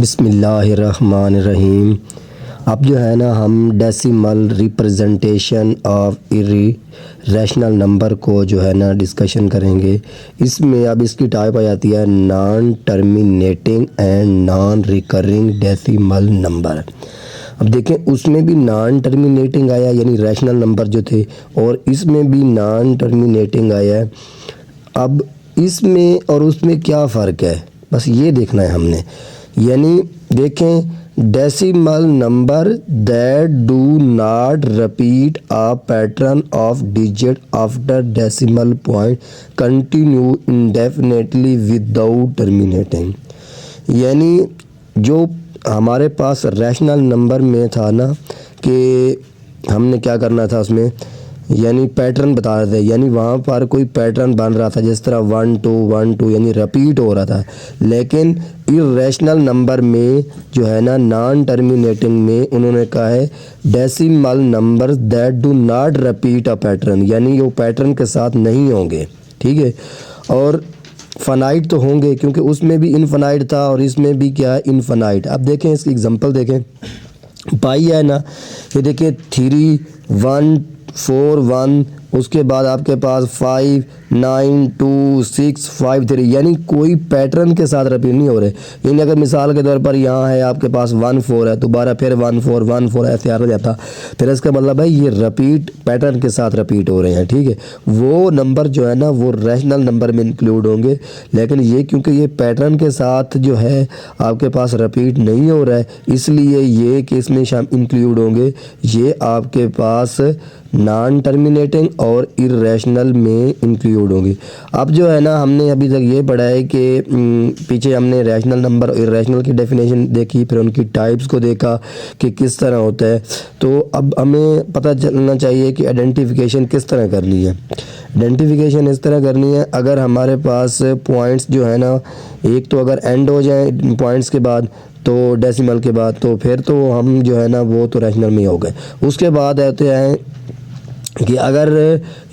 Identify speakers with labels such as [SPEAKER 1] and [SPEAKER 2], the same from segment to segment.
[SPEAKER 1] बिस्मिल्लाहिर्रहमानिर्रहीम। अब जो है ना हम decimal representation of irrational number को जो है ना डिस्कशन करेंगे। इसमें अब इसकी टाइप आ जाती है non terminating and non recurring decimal number. अब देखें उसमें भी नॉन टर्मिनेटिंग आया यानी रैशनल नंबर जो थे, और इसमें भी नॉन टर्मिनेटिंग आया है। अब इसमें और उसमें क्या फ़र्क है, बस ये देखना है हमने। यानी देखें decimal number that do not repeat a pattern of digit after decimal point continue indefinitely without terminating. यानी जो हमारे पास रैशनल नंबर में था ना कि हमने क्या करना था उसमें, यानी पैटर्न बता रहे थे, यानी वहाँ पर कोई पैटर्न बन रहा था जिस तरह 1 2 1 2 यानी रिपीट हो रहा था। लेकिन इर्रेशनल नंबर में जो है ना नॉन टर्मिनेटिंग में उन्होंने कहा है decimal number that do not repeat a pattern, यानी वो पैटर्न के साथ नहीं होंगे। ठीक है, और फनाइट तो होंगे क्योंकि उसमें भी इनफनाइट था और इसमें भी क्या है इनफनाइट। अब देखें इसकी एग्जांपल देखें, पाई है ना, ये देखिए 3 1 4 1, उसके बाद आपके पास 5 9 2 6 5 3, यानी कोई पैटर्न के साथ रिपीट नहीं हो रहे। यानी अगर मिसाल के तौर पर यहाँ है आपके पास 1 4 है, दोबारा फिर 1 4 1 4 ऐसे आ जाता, फिर इसका मतलब है ये रिपीट पैटर्न के साथ रिपीट हो रहे हैं। ठीक है, वो नंबर जो है ना वो रैशनल नंबर में इंक्लूड होंगे। लेकिन ये क्योंकि ये पैटर्न के साथ जो है आपके पास रिपीट नहीं हो रहा है, इसलिए ये केस में इंक्लूड होंगे। ये आपके पास नॉन टर्मिनेटिंग और इर्रेशनल में इंक्लूड होंगी। अब जो है ना हमने अभी तक ये पढ़ा है कि पीछे हमने रैशनल नंबर और इर्रेशनल की डेफिनेशन देखी, फिर उनकी टाइप्स को देखा कि किस तरह होता है। तो अब हमें पता चलना चाहिए कि आइडेंटिफिकेशन किस तरह करनी है। आइडेंटिफिकेशन इस तरह करनी है, अगर हमारे पास पॉइंट्स जो है ना एक तो अगर एंड हो जाए पॉइंट्स के बाद तो डेसिमल के बाद, तो फिर तो हम जो है ना वो तो रैशनल में ही हो गए। उसके बाद आते हैं कि अगर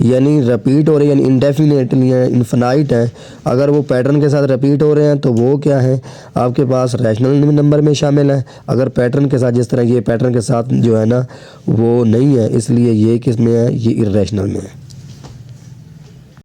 [SPEAKER 1] यानी रिपीट हो रहे हैं, यानी इंडेफिनेटली हैं, इनफाइनाइट हैं, अगर वो पैटर्न के साथ रिपीट हो रहे हैं तो वो क्या है आपके पास रैशनल नंबर में शामिल है। अगर पैटर्न के साथ जिस तरह ये पैटर्न के साथ जो है ना वो नहीं है, इसलिए ये किस में है, ये इर्रेशनल में है।